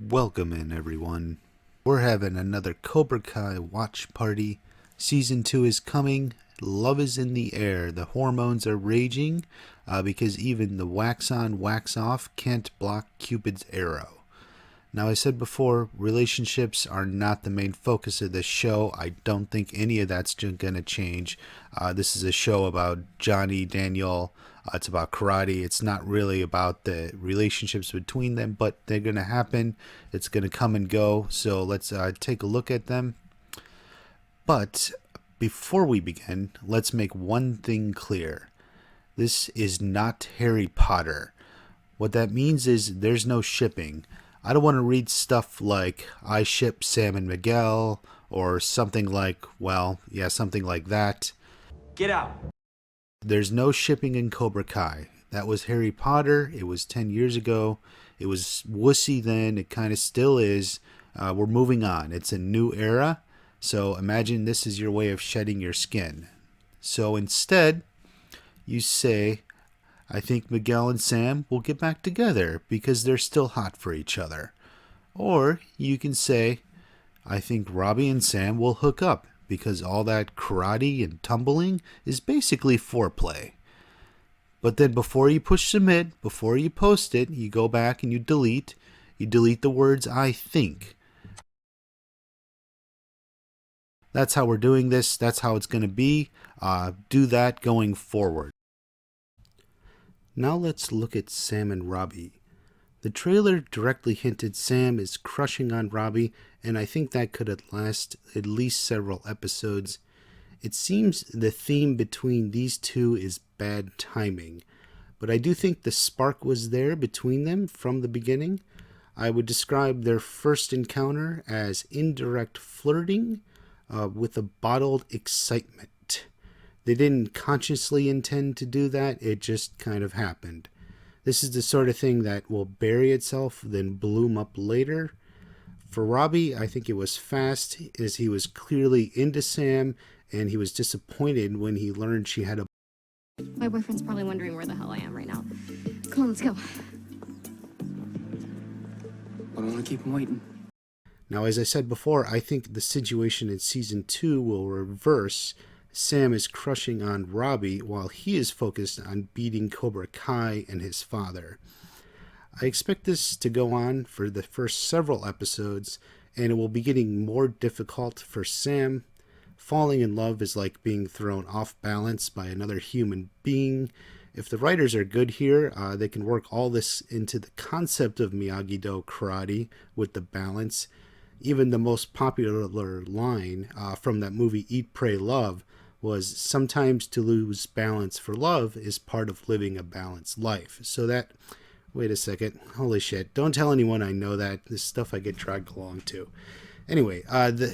Welcome in, everyone. We're having another Cobra Kai watch party. Season 2 is coming. Love is in the air. The hormones are raging because even the wax on, wax off can't block Cupid's arrow. Now, I said before, relationships are not the main focus of this show. I don't think any of that's going to change. This is a show about Johnny, Daniel. It's about karate. It's not really about the relationships between them, but they're going to happen. It's going to come and go. So let's take a look at them. But before we begin, let's make one thing clear. This is not Harry Potter. What that means is there's no shipping. I don't want to read stuff like I ship Sam and Miguel or something like, something like that. Get out. There's no shipping in Cobra Kai. That was Harry Potter. It was 10 years ago. It was wussy then. It kind of still is. We're moving on. It's a new era. So imagine this is your way of shedding your skin. So instead, you say, I think Miguel and Sam will get back together because they're still hot for each other. Or you can say, I think Robby and Sam will hook up because all that karate and tumbling is basically foreplay. But then before you push submit, before you post it, you go back and you delete. You delete the words I think. That's how we're doing this. That's how it's going to be. Do that going forward. Now let's look at Sam and Robby. The trailer directly hinted Sam is crushing on Robby, and I think that could last at least several episodes. It seems the theme between these two is bad timing, but I do think the spark was there between them from the beginning. I would describe their first encounter as indirect flirting with a bottled excitement. They didn't consciously intend to do that, it just kind of happened. This is the sort of thing that will bury itself, then bloom up later. For Robby, I think it was fast, as he was clearly into Sam, and he was disappointed when he learned she had a... My boyfriend's probably wondering where the hell I am right now. Come on, let's go. I don't want to keep him waiting. Now, as I said before, I think the situation in Season 2 will reverse. Sam is crushing on Robby while he is focused on beating Cobra Kai and his father. I expect this to go on for the first several episodes, and it will be getting more difficult for Sam. Falling in love is like being thrown off balance by another human being. If the writers are good here, they can work all this into the concept of Miyagi-Do karate with the balance. Even the most popular line from that movie Eat, Pray, Love was sometimes to lose balance for love is part of living a balanced life. So that, wait a second, holy shit, don't tell anyone I know that. This stuff I get dragged along to. Anyway,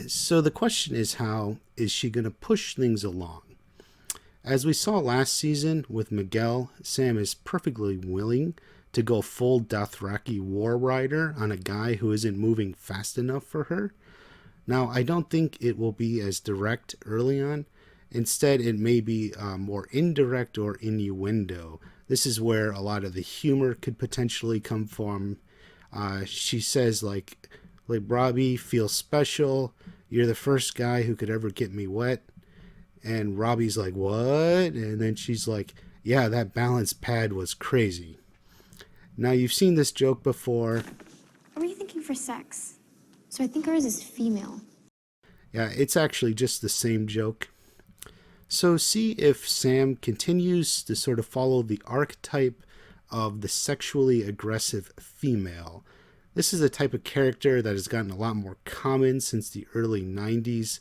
so the question is, how is she going to push things along? As we saw last season with Miguel, Sam is perfectly willing to go full Dothraki war rider on a guy who isn't moving fast enough for her. Now, I don't think it will be as direct early on. Instead, it may be more indirect or innuendo. This is where a lot of the humor could potentially come from. She says, like Robby feels special. You're the first guy who could ever get me wet. And Robbie's like, what? And then she's like, yeah, that balance pad was crazy. Now, you've seen this joke before. What were you thinking for sex? So I think ours is female. Yeah, it's actually just the same joke. So see if Sam continues to sort of follow the archetype of the sexually aggressive female. This is a type of character that has gotten a lot more common since the early 90s.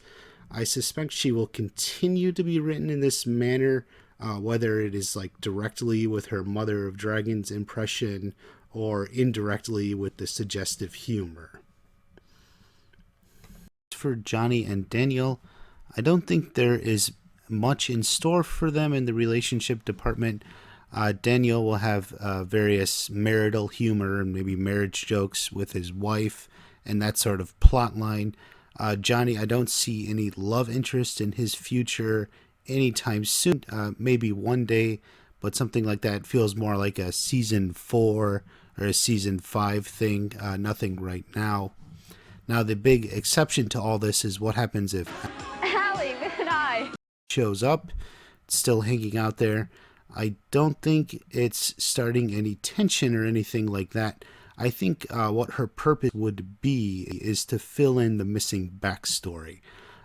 I suspect she will continue to be written in this manner, whether it is like directly with her Mother of Dragons impression or indirectly with the suggestive humor. For Johnny and Daniel, I don't think there is much in store for them in the relationship department. Daniel will have various marital humor and maybe marriage jokes with his wife and that sort of plot line. Johnny, I don't see any love interest in his future anytime soon. Maybe one day, but something like that feels more like a season 4 or a season 5 thing. Nothing right now. Now, the big exception to all this is what happens if Allie, good eye. shows up, still hanging out there. I don't think it's starting any tension or anything like that. I think what her purpose would be is to fill in the missing backstory.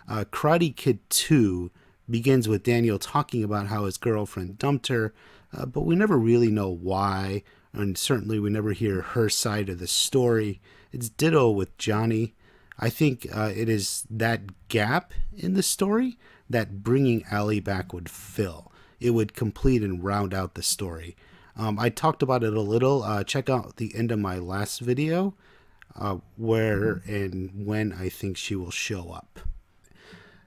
Karate Kid 2 begins with Daniel talking about how his girlfriend dumped her, but we never really know why, and certainly we never hear her side of the story. It's ditto with Johnny. I think it is that gap in the story that bringing Allie back would fill. It would complete and round out the story. I talked about it a little. Check out the end of my last video where and when I think she will show up.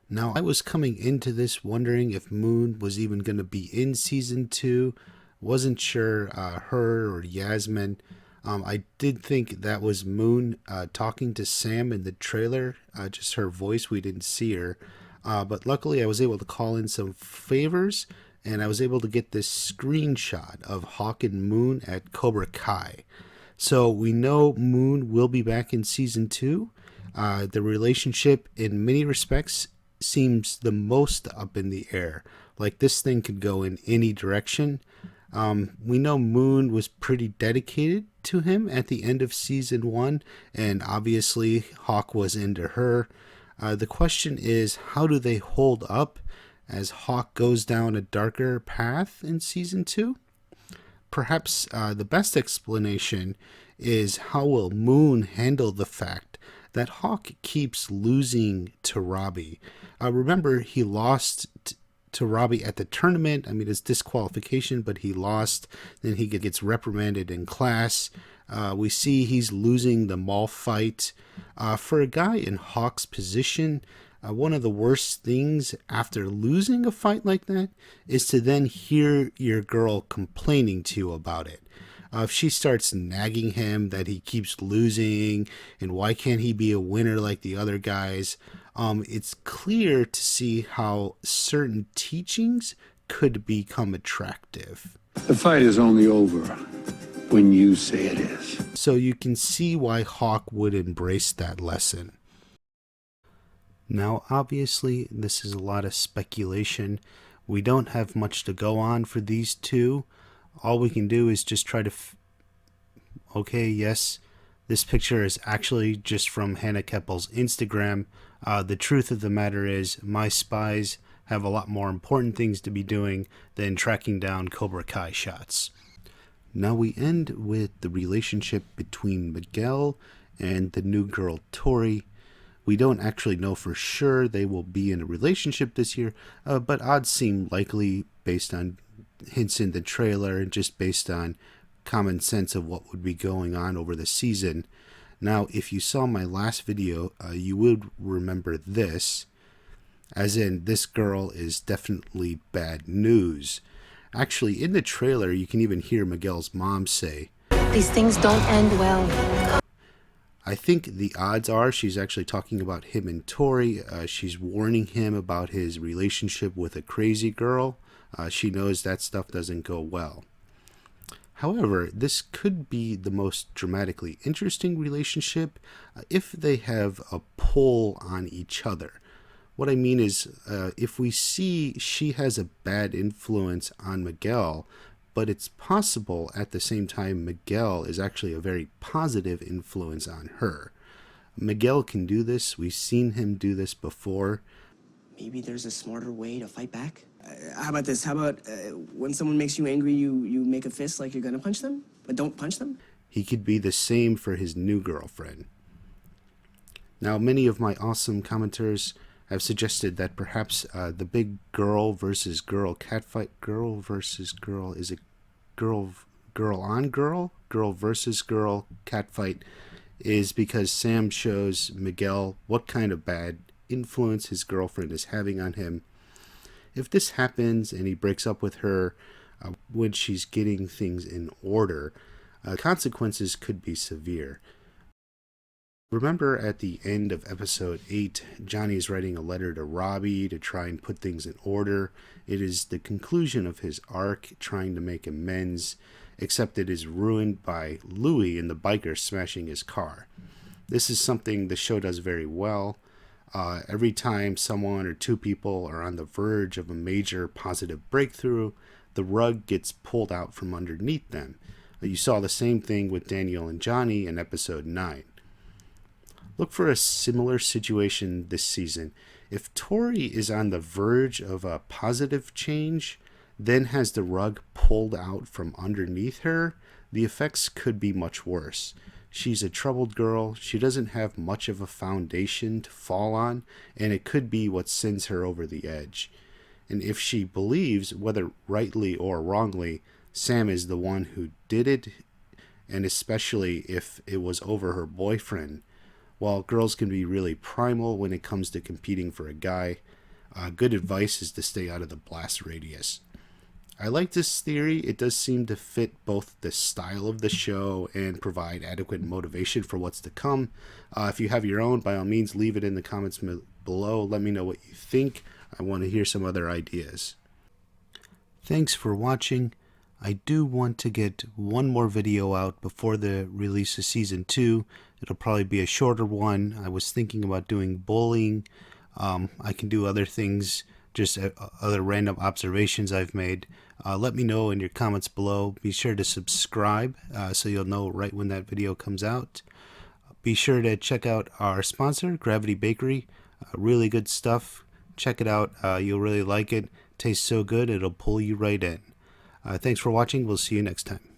Now, I was coming into this wondering if Moon was even going to be in season 2. Wasn't sure her or Yasmin. I did think that was Moon talking to Sam in the trailer. Just her voice, we didn't see her. But luckily I was able to call in some favors, and I was able to get this screenshot of Hawk and Moon at Cobra Kai. So we know Moon will be back in season 2. The relationship in many respects seems the most up in the air. Like, this thing could go in any direction. We know Moon was pretty dedicated to him at the end of season 1, and obviously Hawk was into her. The question is, how do they hold up as Hawk goes down a darker path in season 2? Perhaps the best explanation is, how will Moon handle the fact that Hawk keeps losing to Robby? Remember, he lost to Robby at the tournament. I mean, it's disqualification, but he lost. Then he gets reprimanded in class. We see he's losing the mall fight. For a guy in Hawk's position, one of the worst things after losing a fight like that is to then hear your girl complaining to you about it. If she starts nagging him that he keeps losing and why can't he be a winner like the other guys, it's clear to see how certain teachings could become attractive. The fight is only over when you say it is. So you can see why Hawk would embrace that lesson. Now, obviously, this is a lot of speculation. We don't have much to go on for these two. All we can do is just try to... Okay, yes, this picture is actually just from Hannah Keppel's Instagram. The truth of the matter is, my spies have a lot more important things to be doing than tracking down Cobra Kai shots. Now we end with the relationship between Miguel and the new girl Tory. We don't actually know for sure they will be in a relationship this year, but odds seem likely based on hints in the trailer and just based on common sense of what would be going on over the season. Now, if you saw my last video, you would remember this, as in, this girl is definitely bad news. Actually, in the trailer, you can even hear Miguel's mom say, "These things don't end well." I think the odds are she's actually talking about him and Tory. She's warning him about his relationship with a crazy girl. She knows that stuff doesn't go well. However, this could be the most dramatically interesting relationship if they have a pull on each other. What I mean is, if we see she has a bad influence on Miguel, but it's possible at the same time Miguel is actually a very positive influence on her. Miguel can do this. We've seen him do this before. Maybe there's a smarter way to fight back? How about this? How about when someone makes you angry, you make a fist like you're gonna punch them, but don't punch them? He could be the same for his new girlfriend. Now, many of my awesome commenters have suggested that perhaps the big girl versus girl catfight, girl versus girl, is it girl on girl, girl versus girl catfight, is because Sam shows Miguel what kind of bad influence his girlfriend is having on him. If this happens and he breaks up with her when she's getting things in order, consequences could be severe. Remember at the end of episode 8, Johnny is writing a letter to Robby to try and put things in order. It is the conclusion of his arc, trying to make amends. except it is ruined by Louis and the biker smashing his car. This is something the show does very well. Every time someone or two people are on the verge of a major positive breakthrough, the rug gets pulled out from underneath them. You saw the same thing with Daniel and Johnny in episode 9. Look for a similar situation this season. If Tory is on the verge of a positive change, then has the rug pulled out from underneath her, the effects could be much worse. She's a troubled girl, she doesn't have much of a foundation to fall on, and it could be what sends her over the edge. And if she believes, whether rightly or wrongly, Sam is the one who did it, and especially if it was over her boyfriend, while girls can be really primal when it comes to competing for a guy, good advice is to stay out of the blast radius. I like this theory. It does seem to fit both the style of the show and provide adequate motivation for what's to come. If you have your own, by all means, leave it in the comments below. Let me know what you think. I want to hear some other ideas. Thanks for watching. I do want to get one more video out before the release of season 2. It'll probably be a shorter one. I was thinking about doing bullying. I can do other things, just other random observations I've made. Let me know in your comments below. Be sure to subscribe so you'll know right when that video comes out. Be sure to check out our sponsor, Gravity Bakery. Really good stuff. Check it out. You'll really like it. Tastes so good, it'll pull you right in. Thanks for watching. We'll see you next time.